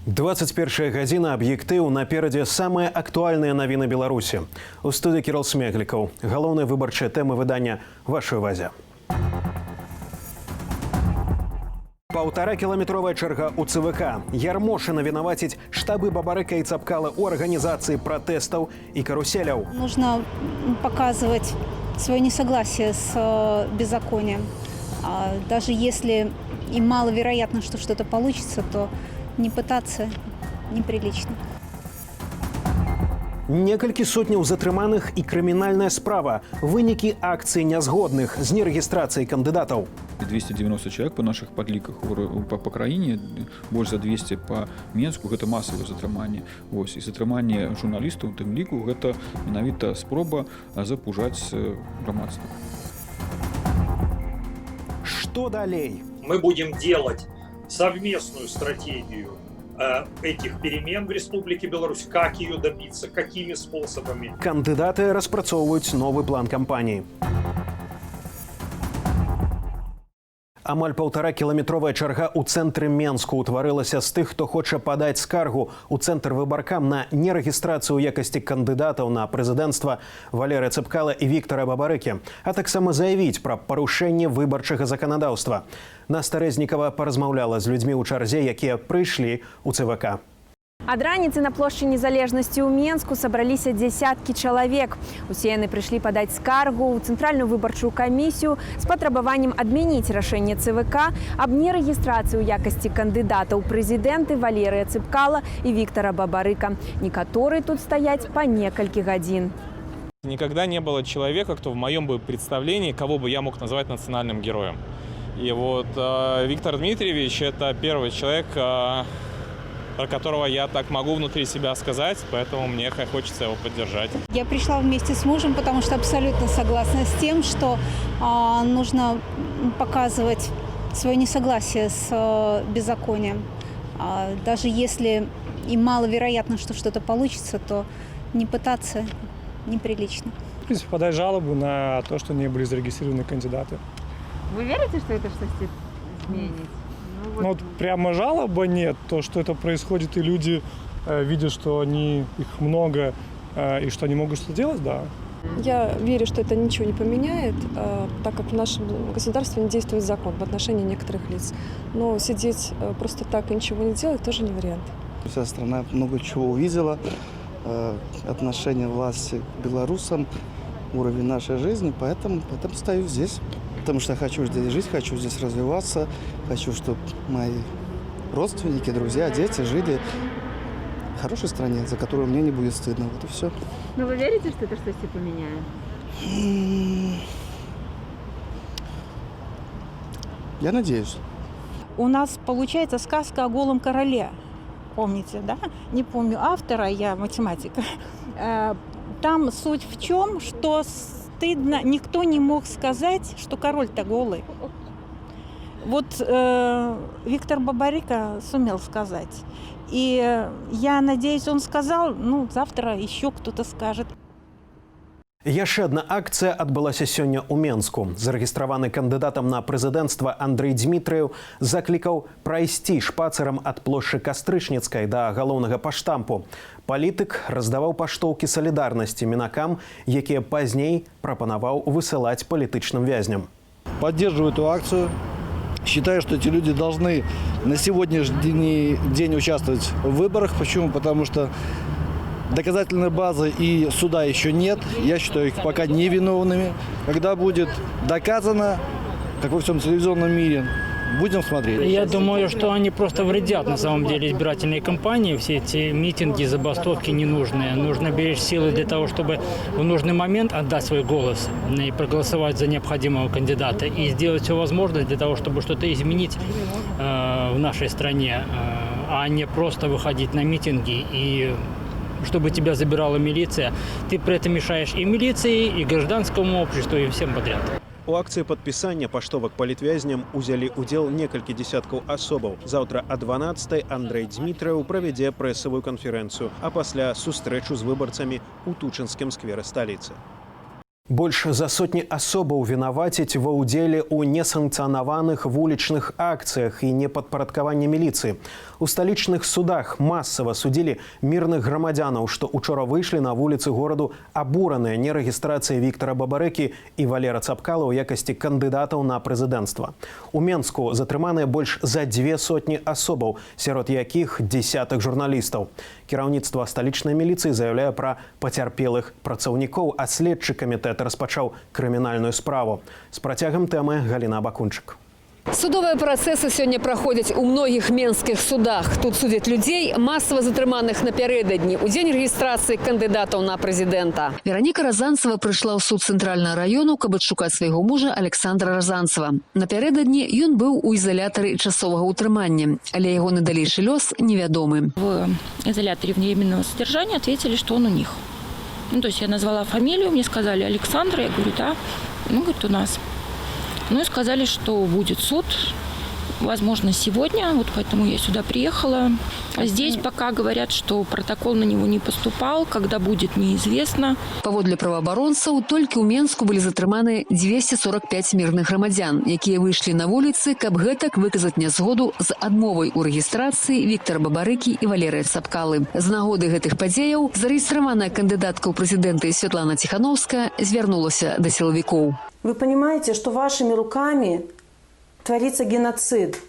21 гадзіна, аб'ектыў, наперадзе самыя актуальныя навіны Беларусі. У студыі Кірыл Смеглікаў. Галоўныя выбарчыя тэмы выдання вашай увазе. 1,5-кіламетровая чарга ў ЦВК. Ярмошына вінаваціць штабы Бабарыка і Цапкала ў арганізацыі пратэстаў і каруселяў. Нужно показывать свое несогласие с беззаконием. Даже если и маловероятно, что что-то получится, то не пытаться неприлично. Некалькі сотняў затрыманых і крымінальная справа. Вынікі акцыі нязгодных з нерэгістрацыяй кандыдатаў. 290 человек по наших подліках по краіне, больш за 200 по Менску, гэта масавае затрыманне. І затрыманне журналістаў у тым ліку гэта менавіта спроба запужаць грамадства. Что далей? Мы будем делать совместную стратегию этих перемен в Республике Беларусь, как ее добиться, какими способами. Кандыдаты распрацоўваюць новы план кампаніі. Амаль 1,5-кіламетровая чарга ў цэнтры Менску ўтварылася з тых, хто хоча падаць скаргу ў цэнтр выбаркам на нерэгістрацыю ў якасці кандыдатаў на прэзідэнцтва Валерыя Цапкала і Віктара Бабарыкі, а таксама заявіць пра парушэнне выбарчага заканадаўства. Настя Рэзнікава паразмаўляла з людзьмі ў чарзе, якія прыйшлі ў ЦВК. Ад раніцы на плошчы Незалежнасці ў Менску сабраліся дзясяткі чалавек. Усе яны прыйшлі падаць скаргу ў цэнтральную выбарчую камісію з патрабаваннем адмяніць рашэнне ЦВК аб нерэгістрацыі ў якасці кандыдатаў прэзідэнты Валерыя Цапкала і Віктара Бабарыка. Некаторыя тут стаяць па некалькі гадзін. Никогда не было человека, кто в моем бы представлении, кого бы я мог назвать национальным героем. И вот Виктор Дмитриевич – это первый человек, про которого я так могу внутри себя сказать, поэтому мне хочется его поддержать. Я пришла вместе с мужем, потому что абсолютно согласна с тем, что нужно показывать свое несогласие с беззаконием. Даже если и маловероятно, что что-то получится, то не пытаться неприлично. В принципе, подать жалобу на то, что не были зарегистрированы кандидаты. Вы верите, что это что-то изменит? Ну, вот прямо жалоба нет. То, что это происходит, и люди видят, что их много, и что они могут что-то делать, да. Я верю, что это ничего не поменяет, так как в нашем государстве не действует закон в отношении некоторых лиц. Но сидеть просто так и ничего не делать тоже не вариант. Вся страна много чего увидела. Отношение власти к белорусам, уровень нашей жизни, поэтому стою здесь. Потому что я хочу здесь жить, хочу здесь развиваться, хочу, чтобы мои родственники, друзья, дети жили в хорошей стране, за которую мне не будет стыдно. Вот и все. Но вы верите, что это что-то поменяет? Я надеюсь. У нас получается сказка о голом короле. Помните, да? Не помню автора, я математика. Там суть в чем, что стыдно, никто не мог сказать, что король-то голый. Вот Виктор Бабарыка сумел сказать. И я надеюсь, он сказал, завтра еще кто-то скажет. Яшчэ адна акцыя адбылася сёння ў Менску. Зарэгістраваны кандыдатам на прэзідэнцтва Андрэй Дзмітрыеў заклікаў прайсці шпацырам ад плошчы Кастрычніцкай да галоўнага паштампу. Палітык раздаваў паштоўкі салідарнасці мінакам, якія пазней прапанаваў высылаць палітычным вязням. Поддерживаю эту акцию. Считаю, что эти люди должны на сегодняшний день участвовать в выборах. Почему? Потому что доказательной базы и суда еще нет. Я считаю их пока невиновными. Когда будет доказано, как во всем телевизионном мире, будем смотреть. Я думаю, что они просто вредят на самом деле избирательной кампании. Все эти митинги, забастовки ненужные. Нужно беречь силы для того, чтобы в нужный момент отдать свой голос и проголосовать за необходимого кандидата. И сделать все возможное для того, чтобы что-то изменить в нашей стране, а не просто выходить на митинги и чтобы тебя забирала милиция. Ты при этом мешаешь и милиции, и гражданскому обществу, и всем подряд. У акцыі падпісання паштовак палітвязням узялі ўдзел некалькі дзесяткаў асобаў. Заўтра о 12:00 Андрэй Дзмітрыеў правядзе прэсавую канферэнцыю, а пасля сустрэчу з выбарцамі ў Тучынскім скверы сталіцы. Больш за сотні асобаў вінавацяць ва ўдзеле ў несанкцыянаваных вулічных акцыях і непадпарадкаванні міліцыі. У сталічных судах масава судзілі мірных грамадзянаў, што учора выйшлі на вуліцы гораду абураныя нерэгістрацыяй Віктара Бабарэкі і Валера Цапкала ў якасці кандыдатаў на прэзідэнцтва. У Менску затрыманыя больш за 200 асобаў, сярод якіх дзесятак журналістаў. Кіраўніцтва сталічнай міліцыі заяўляе пра пацярпелых працаўнікоў, а следчы камітэт распачаў крымінальную справу. З працягам тэмы Галіна Абакунчык. Судовыя працэсы сёння праходзяць у многіх менскіх судах. Тут судзяць людзей, масава затрыманых напярэдадні у дзень рэгістрацыі кандыдатаў на прэзідэнта. Вераніка Разанцева прыйшла ў суд цэнтральнага раёну, каб адшукаць свайго мужа Александра Разанцева. Напярэдадні ён быў у изолятары часовага ўтрымання, але ягоны далейшы лёс невядомы. В изоляторе временного содержания ответили, что он у них. То есть я назвала фамилию, мне сказали Александр, я говорю, да, говорит, у нас. И сказали, что будет суд, возможно, сегодня, вот поэтому я сюда приехала. Здесь пока говорят, что протокол на него не поступал, когда будет, неизвестно. Паводле праваабаронцаў, толькі ў Менску былі затрыманы 245 мірных грамадзян, якія выйшлі на вуліцы, каб гэтак выказаць нязгоду з адмовай у рэгістрацыі Віктара Бабарэкі і Валерыя Цапкалы. З нагоды гэтых падзеяў зарэгістраваная кандыдатка ў прэзідэнты Святлана Ціхановская звярнулася да сілавікоў. Вы понимаете, что вашими руками творится геноцид?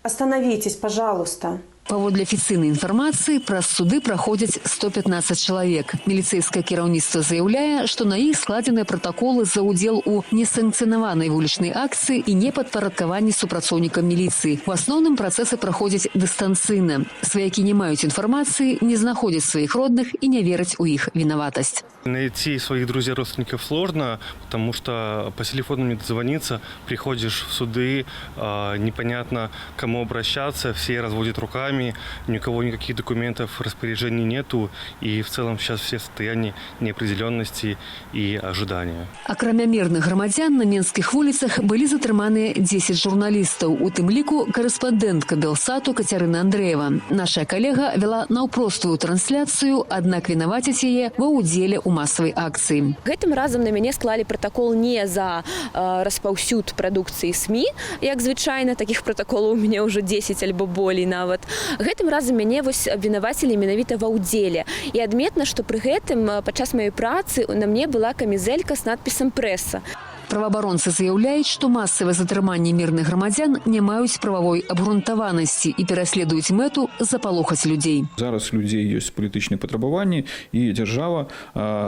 Остановитесь, пожалуйста. Паводле афіцыйнай інфармацыі, праз суды праходзяць 115 чалавек. Міліцэйскае кіраўніцтва заяўляе, што на іх складзеныя пратаколы за ўдзел у несанкцыянаванай вулічнай акцыі і непадпарадкаванні супрацоўнікам міліцыі. У асноўным працэсы праходзяць дыстанцыйна. Сваякі не маюць інфармацыі, не знаходзяць сваіх родных і не вераць у іх вінаватасць. Найти своих друзей-родственников сложно, потому что по телефону не дозвониться, приходишь в суды, непонятно, к кому обращаться, все разводят руками, ни у кого никаких документов, распоряжений нету, и в целом сейчас все в состоянии неопределенности и ожидания. Акрамя мірных грамадзян, на менскіх вуліцах былі затрыманыя 10 журналістаў, у тым ліку корэспандэнтка Белсату Кацярына Андрэева. Наша калега вела наўпростую трансляцыю, аднак вінавацяць яе ва ўдзеле ў масавай акцыі. Гэтым разам на мяне склалі протакол не за распаўсюд прадукцыі СМІ, як звычайна, такіх протаколаў у мяне ўжо 10 альбо болей нават. Гэтым разам мяне абвінавацілі менавіта ва ўдзеле. І адметна, што пры гэтым падчас маёй працы на мне была камізэлька з надпісам «Прэса». Праваабаронцы заяўляюць, што масавыя затрыманні мірных грамадзян не маюць прававой абгрунтаванасці і пераследуюць мэту запалохаць людзей. Зараз людзей ёсць палітычныя патрабаванні, і дзяржава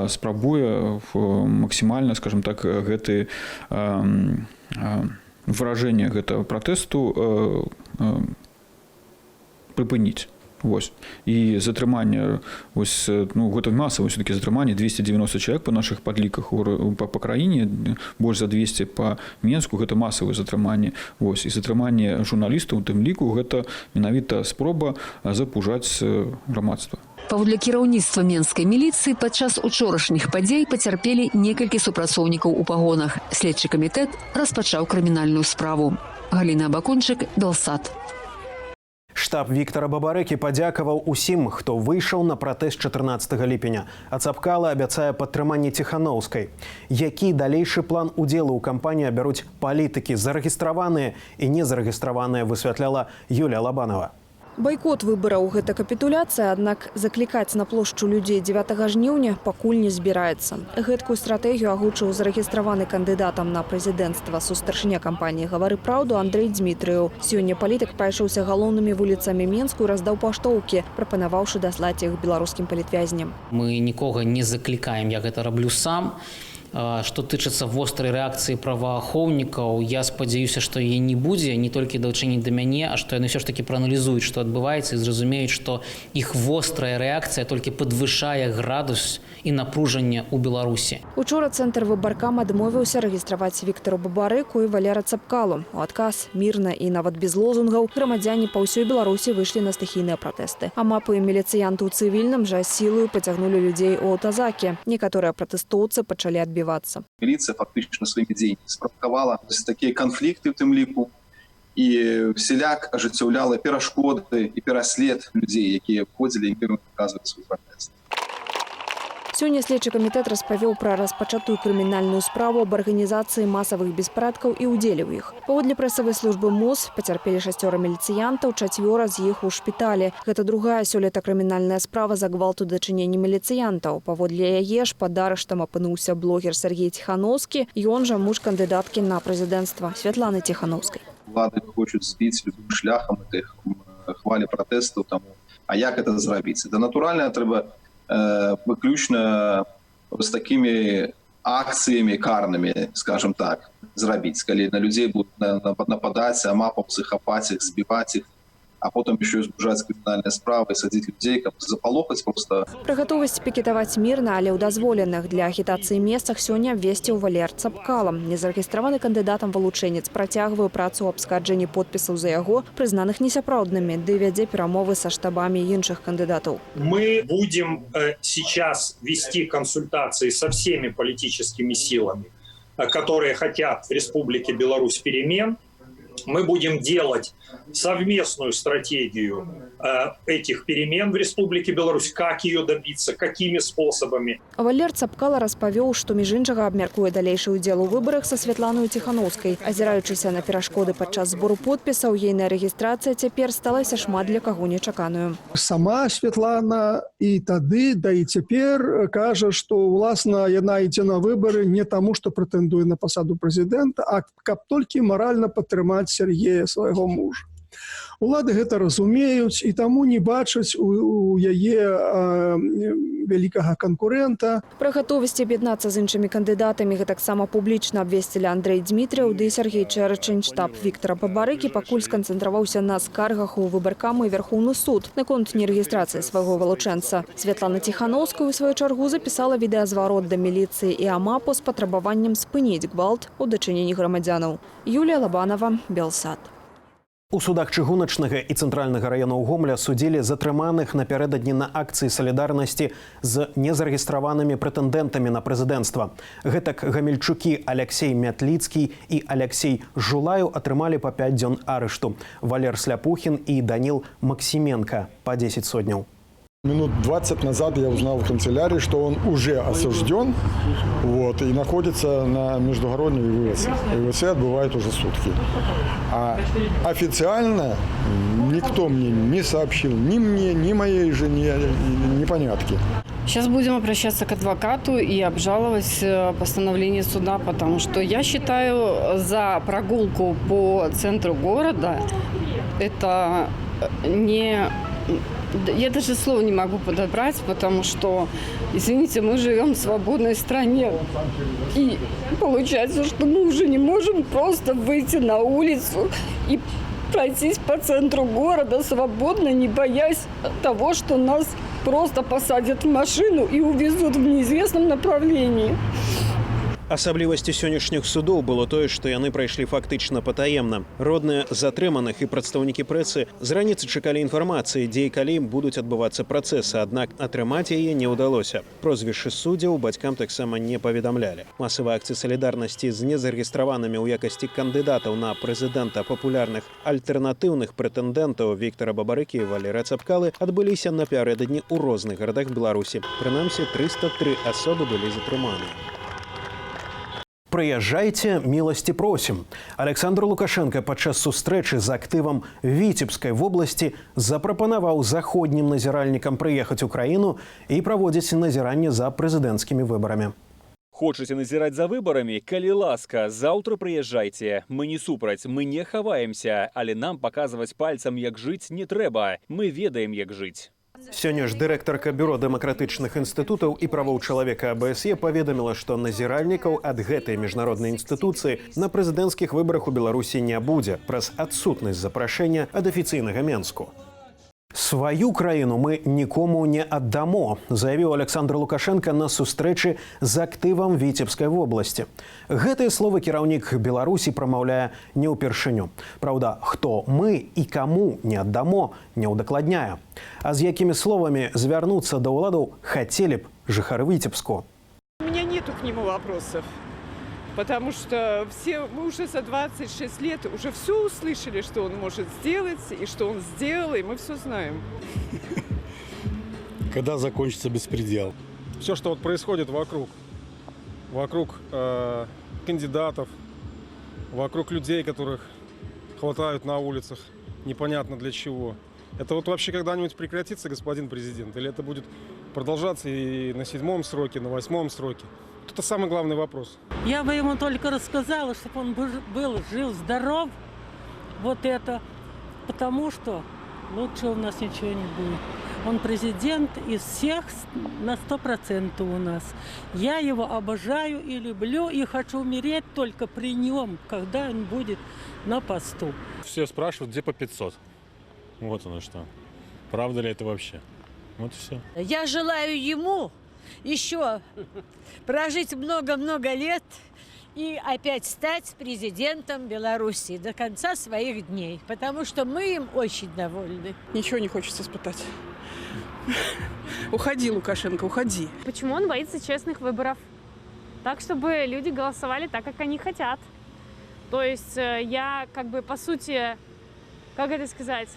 спрабуе максімальна, скажем так, гэты выражэнне гэтага пратэсту прыпыніць. Вось. І затрыманне, ось, гэта масава все-таки затрыманне 290 чалавек па нашых падліках па краіне, больш за 200 па Менску, гэта масавае затрыманне. Вось. І затрыманне журналістаў у тым ліку гэта менавіта спроба запужаць грамадства. Паводле кіраўніцтва менскай міліцыі падчас учорашніх падзей пацярпелі некалькі супрацоўнікаў у пагонах. Следчы камітэт распачаў крымінальную справу. Галіна Абакунчык, Белсат. Штаб Віктара Бабарэкі падзякаваў усім, хто выйшаў на пратэст 14 ліпеня. А Цапкала абяцае падтрыманне Ціхановскай. Які далейшы план удзелу ў кампаніі абяруць палітыкі, зарэгістраваныя і незарэгістраваныя, высвятляла Юлія Лабанова. Байкот выбараў – гэта капітуляцыя, аднак заклікаць на плошчу людзей 9 жніўня пакуль не збіраецца. Гэткую стратэгію агучыў зарэгістраваны кандыдатам на прэзідэнцтва сустаршыня кампаніі «Гавары праўду» Андрэй Дзмітрыеў. Сёння палітык прайшоўся галоўнымі вуліцамі Менску і раздаў паштоўкі, прапанаваўшы даслаць іх беларускім палітвязням. Мы нікога не заклікаем, я гэта раблю сам. Што тычыцца вострай рэакцыі праваахоўнікаў, я спадзяюся, што яе не будзе не толькі дачыніць да мяне, а што яны ўсё ж такі прааналізуюць, што адбываецца, і зразумеюць, што іх вострая рэакцыя толькі падвышае градус і напружанне ў Беларусі. Учора цэнтр выбаркам адмовіўся рэгістраваць Віктару Бабарэку і Валера Цапкалу. У адказ мірна і нават без лозунгаў грамадзяне па ўсёй Беларусі выйшлі на стыхійныя пратэсты. А мапы міліцыянты ў цывільным жа сілаю пацягнулі людзей у аўтазакі. Некаторыя пратэстоўцы пачалі адбівацца. Міліцыя фактычна сваімі дзеяннямі справакавала такія канфлікты ў тым ліку і всяляк ажыццяўляла перашкоды і пераслед людзей, якія входзілі і мірна выказваць свой пратэст. Сёння следчы камітэт распавёў пра распачатую крымінальную справу аб арганізацыі масавых беспарадкаў і ўдзеле ў іх. Паводле прэсавай службы МОЗ пацярпелі 6 міліцыянтаў, 4 з іх у шпіталі. Гэта другая сёлета крымінальная справа за гвалт у дачыненні міліцыянтаў. Паводле яе ж пад арыштам апынуўся блогер Сергей Тихановскі, ён жа муж кандыдаткі на прэзідэнцтва Святланы Тихановскай. Улады хочуць збіць любым шляхам тых хвалі пратэстаў таму. А як это зрабіць? Это натуральна трэба выключна з такімі акцыямі карнымі, скажем так, зрабіць, калі на людзей будуць нападаць, амапам захапаць іх, збіваць іх, а потом еще узбужаць крымінальныя справы, садзіць людзей, каб запалохаць проста. Пра гатовасць пікетаваць мірна, але ў дазволеных для агітацыі месцах сёння абвесціў Валер Цапкала. Незарэгістраваны кандыдатам вылучэнец працягвае працу ў абскарджэнні подпісаў за яго, прызнаных несапраўднымі, ды вядзе перамовы са штабамі іншых кандыдатаў. Мы будем сейчас вести консультации со всеми политическими силами, которые хотят в Республике Беларусь перемен. Мы будем делать совместную стратегию этих перемен в Республике Беларусь, как ее добиться, какими способами. Валер Цапкала распавёў, што між іншага абмяркуе далейшы ўдзел у выбарах са Святланою Тихановскай. Азіраючыся на перашкоды падчас збору подпісаў, ейная рэгістрацыя цяпер сталася шмат для каго нечаканую. Сама Святлана і тады, да і цяпер кажа, што уласна яна ідзе на выбары не таму, што прэтэндуе на пасаду прэзідэнта, а каб толькі маральна падтрымаць Сергея, свайго мужа. Улады гэта разумеюць і таму не бачаць у яе вялікага канкурэнта. Пра гатовасць аб'яднацца з іншымі кандыдатамі гэтаксама публічна абвесцілі Андрэй Дмітрыяў ды Сергей Чэрачань. Штаб Віктара Бабарыкі пакуль сканцэнтраваўся на скаргах у выбаркам і Верхоўны суд наконт нерэгістрацыі свайго вылучэнца. Святлана Тихановская, у сваю чаргу, запісала відэазварот да міліцыі і амапу з патрабаваннем спыніць гвалт у дачыненні грамадзянаў. Юлія Лабанова, Белсад. У судах чыгуначнага і цэнтральнага раёнаў Гомля судзілі затрыманых напярэдадні на акцыі салідарнасці з незарэгістраванымі прэтэндэнтамі на прэзідэнцтва. Гэтак гамельчукі Алексей Мятліцкі і Алексей Жулаю атрымалі па 5 дзён арышту. Валер Сляпухін і Даніл Максименко па 10 сотняў. Минут 20 назад я узнал в канцелярии, что он уже осужден и находится на международной ИВС. ИВС отбывает уже сутки. А официально никто мне не сообщил, ни мне, ни моей жене, непонятки. Сейчас будем обращаться к адвокату и обжаловать постановление суда, потому что я считаю, за прогулку по центру города это не... Я даже слова не могу подобрать, потому что, извините, мы живем в свободной стране. И получается, что мы уже не можем просто выйти на улицу и пройтись по центру города свободно, не боясь того, что нас просто посадят в машину и увезут в неизвестном направлении. Асаблівасцю сённяшніх судоў было тое, што яны прайшлі фактычна патаемна. Родныя затрыманых і прадстаўнікі прэсы з раніцы чакалі інфармацыі, дзе і калі будуць адбывацца працэсы, аднак атрымаць яе не ўдалося. Прозвішчы суддзяў бацькам таксама не паведамлялі. Масавыя акцыі салідарнасці з незарэгістраванымі ў якасці кандыдатаў на прэзідэнта папулярных альтэрнатыўных прэтэндэнтаў Віктара Бабарыкі і Валера Цапкалы адбыліся напярэдадні ў розных гарадах Беларусі. Прынамсі, 303 асобы былі затрыманыя. Прыязджайце, міласці просім. Александр Лукашенко падчас сустрэчы з актывам Віцебскай вобласці запрапанаваў заходнім назіральнікам прыехаць у краіну і праводзіць назіранне за прэзідэнцкімі выбарамі. Хочаце назіраць за выбарамі? Калі ласка, заўтра прыязджайце. Мы не супраць, мы не хаваемся, але нам паказваць пальцам, як жыць, не трэба. Мы ведаем, як жыць. Сёння ж дырэктарка бюро дэмакратычных інстытутаў і правоў чалавека АБСЕ паведаміла, што назіральнікаў ад гэтай міжнароднай інстытуцыі на прэзідэнцкіх выбарах у Беларусі не будзе праз адсутнасць запрашэння ад афіцыйнага Менску. Сваю краіну мы нікому не аддамо, заявіў Александр Лукашенко на сустрэчы з актывам Віцебскай вобласці. Гэтыя словы кіраўнік Беларусі прамаўляе не ўпершыню. Праўда, хто мы і каму не аддамо, не ўдакладняе. А з якімі словамі звярнуцца да ўладаў хацелі б жыхары Віцебску? У меня нету к нему вопросов. Потому что мы уже за 26 лет уже все услышали, что он может сделать, и что он сделал, и мы все знаем. Когда закончится беспредел? все, что вот происходит вокруг кандидатов, вокруг людей, которых хватают на улицах, непонятно для чего. Это вот вообще когда-нибудь прекратится, господин президент? Или это будет продолжаться и на 7-м сроке, на 8-м сроке? Это самый главный вопрос. Я бы ему только рассказала, чтобы он был жив, здоров. Вот это. Потому что лучше у нас ничего не будет. Он президент из всех на 100% у нас. Я его обожаю и люблю, и хочу умереть только при нем, когда он будет на посту. Все спрашивают, где по 500. Вот оно что. Правда ли это вообще? Вот и все. Я желаю ему еще прожить много-много лет и опять стать президентом Беларуси до конца своих дней, потому что мы им очень довольны. Ничего не хочется испытать. Уходи, Лукашенко, уходи. Почему он боится честных выборов? Так, чтобы люди голосовали так, как они хотят. То есть я по сути, как это сказать,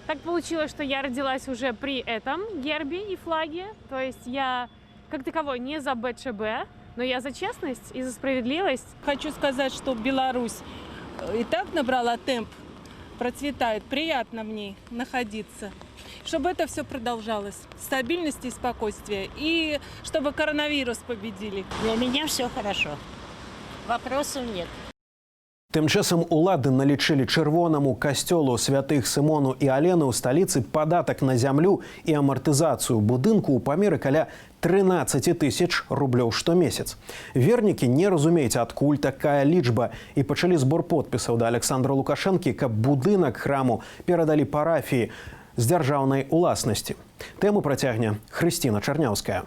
так получилось, что я родилась уже при этом гербе и флаге. То есть я как таковой не за БЧБ, но я за честность и за справедливость. Хочу сказать, что Беларусь и так набрала темп, процветает. Приятно в ней находиться. Чтобы это все продолжалось. Стабильность и спокойствие. И чтобы коронавирус победили. Для меня все хорошо. Вопросов нет. Тым часам улады налічылі чырвонаму касцёлу святых Сымону і Алены ў сталіцы падатак на зямлю і амартызацыю будынку ў памеры каля 13 000 рублёў штомесяц. Вернікі не разумеюць, адкуль такая лічба, і пачалі збор подпісаў да Александра Лукашэнкі, каб будынак храму перадалі парафіі з дзяржаўнай уласнасці. Тэму працягне Хрысціна Чарняўская.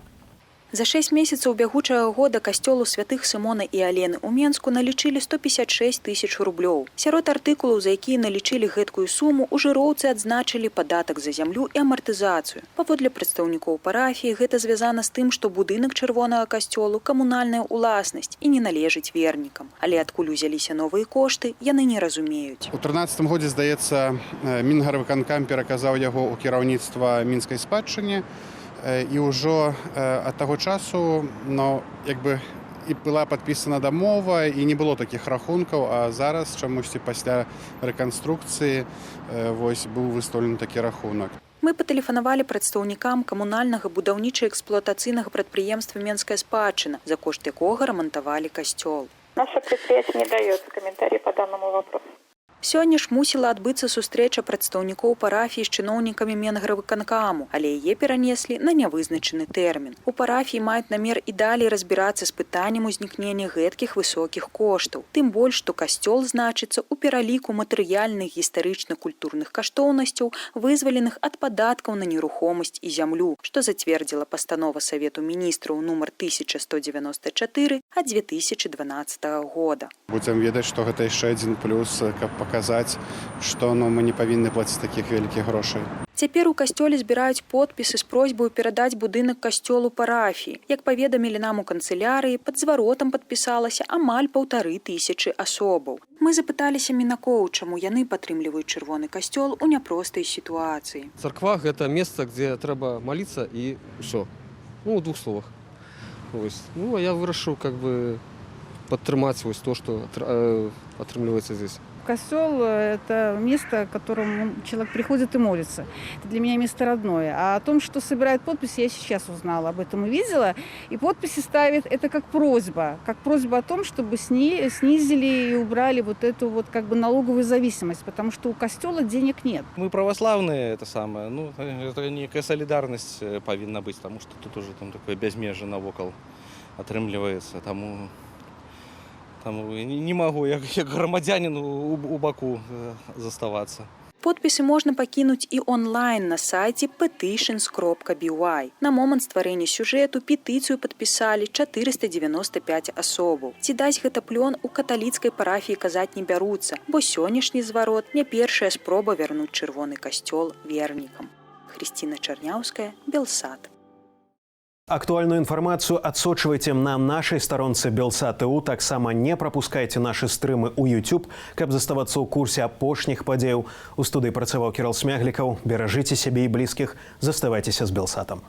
За 6 месяцаў бягучага года касцёлу святых Сымона і Алены ў Менску налічылі 156 000 рублёў. Сярод артыкулаў, за якія налічылі гэткую суму, у жыроўцы адзначылі падатак за зямлю і амартызацыю. Паводле прадстаўнікоў парафіі, гэта звязана з тым, што будынак чырвонага касцёлу камунальная ўласнасць і не належыць вернікам. Але адкуль узяліся новыя кошты, яны не разумеюць. У 13-м годзе, здаецца, Мінгарвыканкам пераказаў яго ў кіраўніцтва мінскай спадчыне. І ўжо ад таго часу і была падпісана дамова, і не было такіх рахункаў, а зараз чамусьці пасля рэканструкцыі быў выстаўлены такі рахунак. Мы патэлефанавалі прадстаўнікам камунальнага будаўніча-эксплуатацыйнага прадпрыемства «Менская спадчына», за кошт якога рамантавалі касцёл. Наше предприятие не дает комментарий по данному вопросу. Сёння ж мусіла адбыцца сустрэча прадстаўнікоў парафіі з чыноўнікамі Менгарвыканкаму, але яе перанеслі на нявызначаны тэрмін. У парафіі маюць намер і далей разбірацца з пытаннем узнікнення гэткіх высокіх коштаў. Тым больш, што касцёл значыцца ў пераліку матэрыяльных гістарычна-культурных каштоўнасцяў, вызваленых ад падаткаў на нерухомасць і зямлю, што зацвердзіла пастанова Савету міністраў нумар 1194 ад 2012 года. Будзем ведаць, што гэта яшчэ адзін плюс, каб показаць, што мы не павінны плаціць такіх вялікіх грошай. Цяпер у касцёле збіраюць подпісы з просьбаю перадаць будынак касцёлу парафіі. Як паведамілі нам у канцылярыі, пад зваротам падпісалася амаль 1500 асобаў. Мы запыталіся мінакоў, чаму яны падтрымліваюць чырвоны касцёл у няпростай сітуацыі. Царква – гэта месца, дзе трэба маліцца і ўсё. У двух словах. А я вырашыў падтрымаць то, што атрымліваецца здесь. Костел – это место, к которому человек приходит и молится. Это для меня место родное. А о том, что собирают подписи, я сейчас узнала. Об этом и видела. И подписи ставят это как просьба о том, чтобы снизили и убрали вот эту налоговую зависимость, потому что у костела денег нет. Мы православные, это некая солидарность повинна быть, потому что тут уже такое безмежье навокал атрымліваецца, таму не магу, як грамадзянін у баку заставацца. Подпісы можна пакінуць і онлайн на сайце petitions.by. На момант стварэння сюжэту петыцыю падпісалі 495 асобаў. Ці даць гэта плён у каталіцкай парафіі казаць не бяруцца, бо сённяшні зварот не першая спроба вярнуць чырвоны касцёл вернікам. Хрысціна Чарняўская, Белсат. Актуальную информацию адсочвайце на нашай старонцы Белсат.ту. Таксама не пропускайте наши стрымы ў YouTube, каб заставацца ў курсе апошніх падзеяў. У студыі працаваў Кірал Смяглікаў. Беражыце сябе і блізкіх. Заставайцеся з Белсатам.